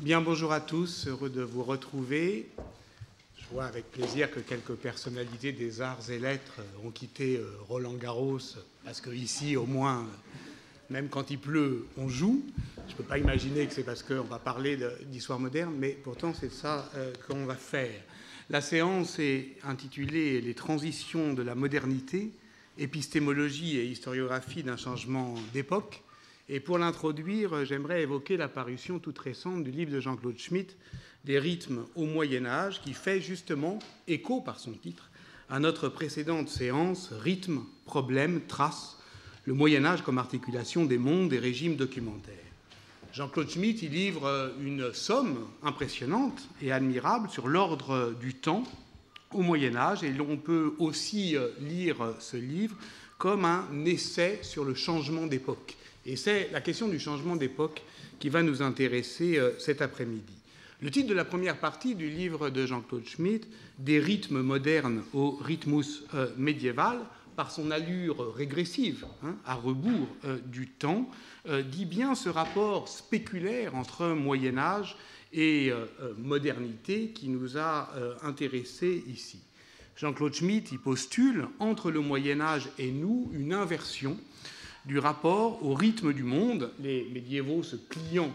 Bien, bonjour à tous, heureux de vous retrouver. Je vois avec plaisir que quelques personnalités des arts et lettres ont quitté Roland-Garros, parce qu'ici, au moins, même quand il pleut, on joue. Je ne peux pas imaginer que c'est parce qu'on va parler d'histoire moderne, mais pourtant c'est ça qu'on va faire. La séance est intitulée « Les transitions de la modernité, épistémologie et historiographie d'un changement d'époque ». Et pour l'introduire, j'aimerais évoquer la parution toute récente du livre de Jean-Claude Schmitt, Des rythmes au Moyen-Âge, qui fait justement écho par son titre à notre précédente séance, Rythme, problème, trace, le Moyen-Âge comme articulation des mondes et régimes documentaires. Jean-Claude Schmitt y livre une somme impressionnante et admirable sur l'ordre du temps au Moyen-Âge, et l'on peut aussi lire ce livre comme un essai sur le changement d'époque. Et c'est la question du changement d'époque qui va nous intéresser cet après-midi. Le titre de la première partie du livre de Jean-Claude Schmitt, Des rythmes modernes au rhythmus médiéval, par son allure régressive, à rebours du temps, dit bien ce rapport spéculaire entre Moyen-Âge et modernité qui nous a intéressés ici. Jean-Claude Schmitt y postule, entre le Moyen-Âge et nous, une inversion du rapport au rythme du monde, les médiévaux se pliant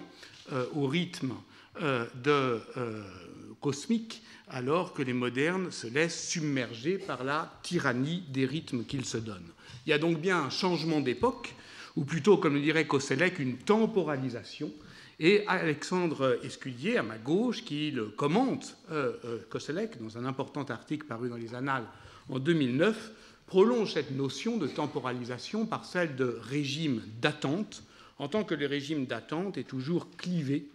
au rythme cosmique, alors que les modernes se laissent submerger par la tyrannie des rythmes qu'ils se donnent. Il y a donc bien un changement d'époque, ou plutôt, comme le dirait Koselleck, une temporalisation. Et Alexandre Escudier, à ma gauche, qui le commente, Koselleck, dans un important article paru dans les Annales en 2009, prolonge cette notion de temporalisation par celle de régime d'attente, en tant que le régime d'attente est toujours clivé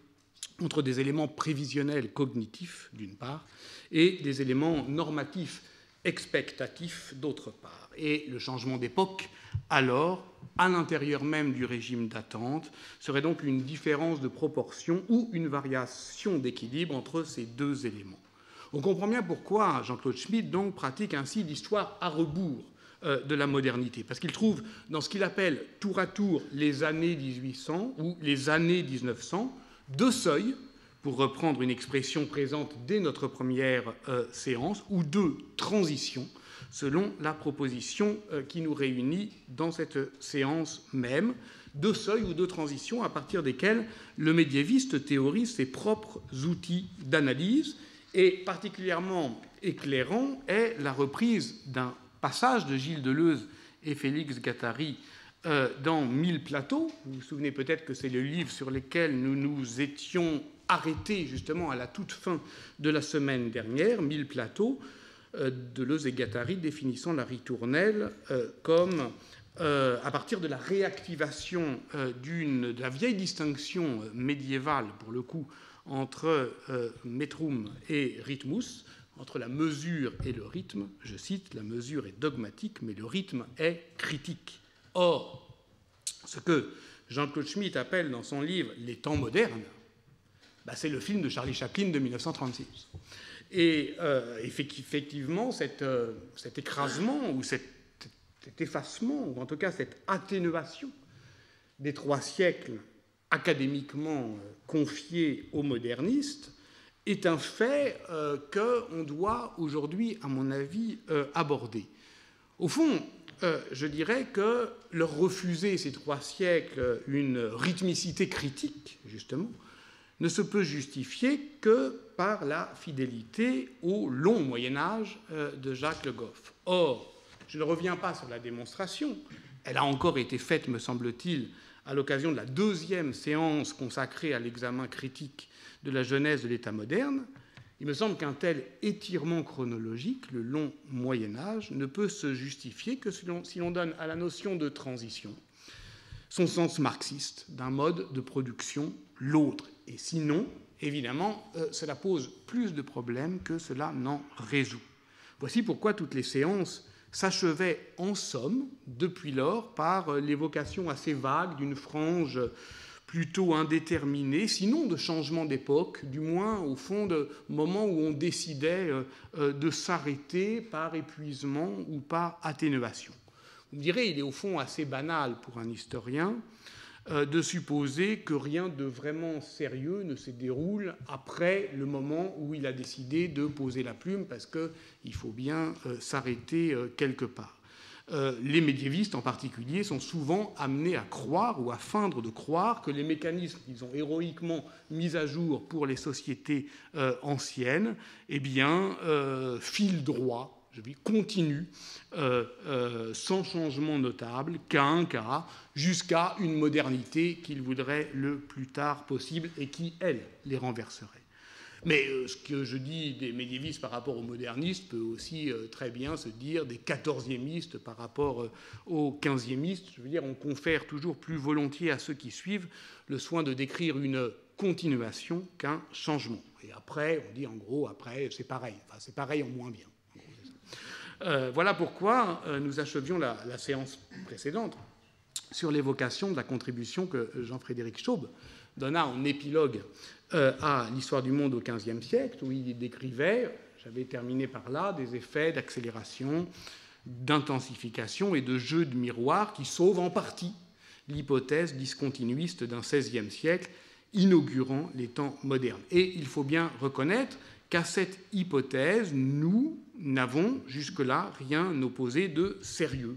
entre des éléments prévisionnels cognitifs, d'une part, et des éléments normatifs expectatifs, d'autre part. Et le changement d'époque, alors, à l'intérieur même du régime d'attente, serait donc une différence de proportion ou une variation d'équilibre entre ces deux éléments. On comprend bien pourquoi Jean-Claude Schmitt donc pratique ainsi l'histoire à rebours de la modernité, parce qu'il trouve dans ce qu'il appelle tour à tour les années 1800 ou les années 1900 deux seuils, pour reprendre une expression présente dès notre première séance, ou deux transitions, selon la proposition qui nous réunit dans cette séance même, deux seuils ou deux transitions à partir desquels le médiéviste théorise ses propres outils d'analyse. Et particulièrement éclairant est la reprise d'un passage de Gilles Deleuze et Félix Guattari dans 1000 plateaux. Vous vous souvenez peut-être que c'est le livre sur lequel nous nous étions arrêtés justement à la toute fin de la semaine dernière, 1000 plateaux, Deleuze et Guattari définissant la ritournelle comme, à partir de la réactivation de la vieille distinction médiévale, pour le coup, entre metrum et rhythmus, entre la mesure et le rythme, je cite, la mesure est dogmatique, mais le rythme est critique. Or, ce que Jean-Claude Schmitt appelle dans son livre « Les temps modernes », c'est le film de Charlie Chaplin de 1936. Et effectivement, cet écrasement, ou cet effacement, ou en tout cas cette atténuation des 3 siècles académiquement confiés aux modernistes, est un fait qu'on doit aujourd'hui, à mon avis, aborder. Au fond, je dirais que leur refuser, ces 3 siècles, une rythmicité critique, justement, ne se peut justifier que par la fidélité au long Moyen-Âge de Jacques Le Goff. Or, je ne reviens pas sur la démonstration, elle a encore été faite, me semble-t-il, à l'occasion de la 2e séance consacrée à l'examen critique de la genèse de l'État moderne. Il me semble qu'un tel étirement chronologique, le long Moyen-Âge, ne peut se justifier que si l'on donne à la notion de transition son sens marxiste d'un mode de production l'autre. Et sinon, évidemment, cela pose plus de problèmes que cela n'en résout. Voici pourquoi toutes les séances s'achevaient en somme, depuis lors, par l'évocation assez vague d'une frange plutôt indéterminée, sinon de changement d'époque, du moins au fond de moments où on décidait de s'arrêter par épuisement ou par atténuation. Vous me direz, il est au fond assez banal pour un historien de supposer que rien de vraiment sérieux ne se déroule après le moment où il a décidé de poser la plume, parce qu'il faut bien s'arrêter quelque part. Les médiévistes en particulier sont souvent amenés à croire ou à feindre de croire que les mécanismes qu'ils ont héroïquement mis à jour pour les sociétés anciennes, eh bien, filent droit, continue, sans changement notable, cas un cas, jusqu'à une modernité qu'ils voudraient le plus tard possible et qui, elle, les renverserait. Mais ce que je dis des médiévistes par rapport aux modernistes peut aussi très bien se dire des quatorziémistes par rapport aux quinziémistes. Je veux dire, on confère toujours plus volontiers à ceux qui suivent le soin de décrire une continuation qu'un changement. Et après, on dit en gros, après, c'est pareil. Enfin, c'est pareil en moins bien. Voilà pourquoi nous achevions la séance précédente sur l'évocation de la contribution que Jean-Frédéric Chaube donna en épilogue à l'histoire du monde au XVe siècle, où il décrivait, j'avais terminé par là, des effets d'accélération, d'intensification et de jeu de miroir qui sauvent en partie l'hypothèse discontinuiste d'un XVIe siècle inaugurant les temps modernes. Et il faut bien reconnaître qu'à cette hypothèse, nous n'avons jusque-là rien opposé de sérieux,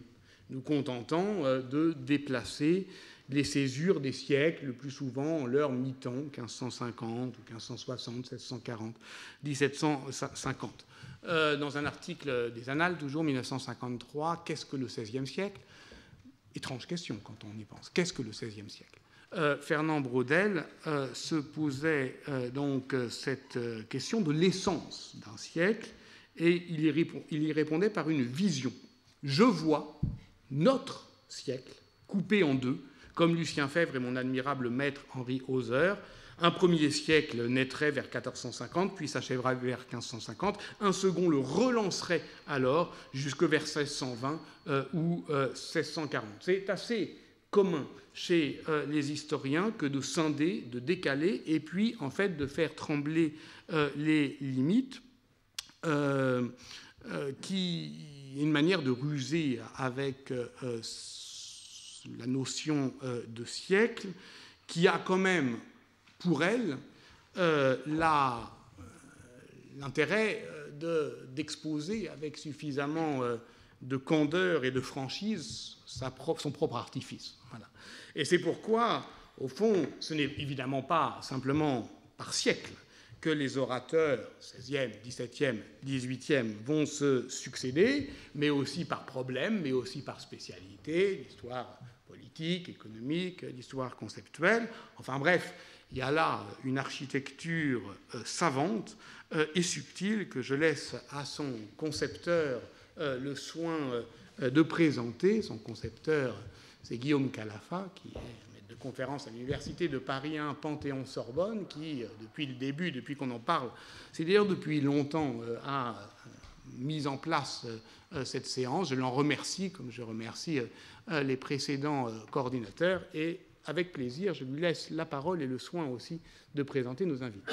nous contentant de déplacer les césures des siècles, le plus souvent en leur mi-temps, 1550 ou 1560, 1640, 1750. Dans un article des Annales, toujours 1953, qu'est-ce que le XVIe siècle ? Étrange question quand on y pense. Qu'est-ce que le XVIe siècle ? Fernand Braudel se posait donc cette question de l'essence d'un siècle et il y répondait par une vision. Je vois notre siècle coupé en deux, comme Lucien Febvre et mon admirable maître Henri Hauser. Un premier siècle naîtrait vers 1450, puis s'achèverait vers 1550. Un second le relancerait alors jusque vers 1620 ou 1640. C'est assez commun chez les historiens que de scinder, de décaler, et puis en fait de faire trembler les limites, qui est une manière de ruser avec la notion de siècle, qui a quand même pour elle l'intérêt d'exposer avec suffisamment de candeur et de franchise son propre artifice. Voilà. Et c'est pourquoi, au fond, ce n'est évidemment pas simplement par siècle que les orateurs 16e, 17e, 18e vont se succéder, mais aussi par problème, mais aussi par spécialité, l'histoire politique, économique, l'histoire conceptuelle. Enfin bref, il y a là une architecture savante et subtile que je laisse à son concepteur le soin de présenter. Son concepteur, c'est Guillaume Calafa, qui est maître de conférence à l'Université de Paris 1, Panthéon-Sorbonne, qui, depuis le début, depuis qu'on en parle, c'est d'ailleurs depuis longtemps, a mis en place cette séance. Je l'en remercie, comme je remercie les précédents coordinateurs, et avec plaisir, je lui laisse la parole et le soin aussi de présenter nos invités.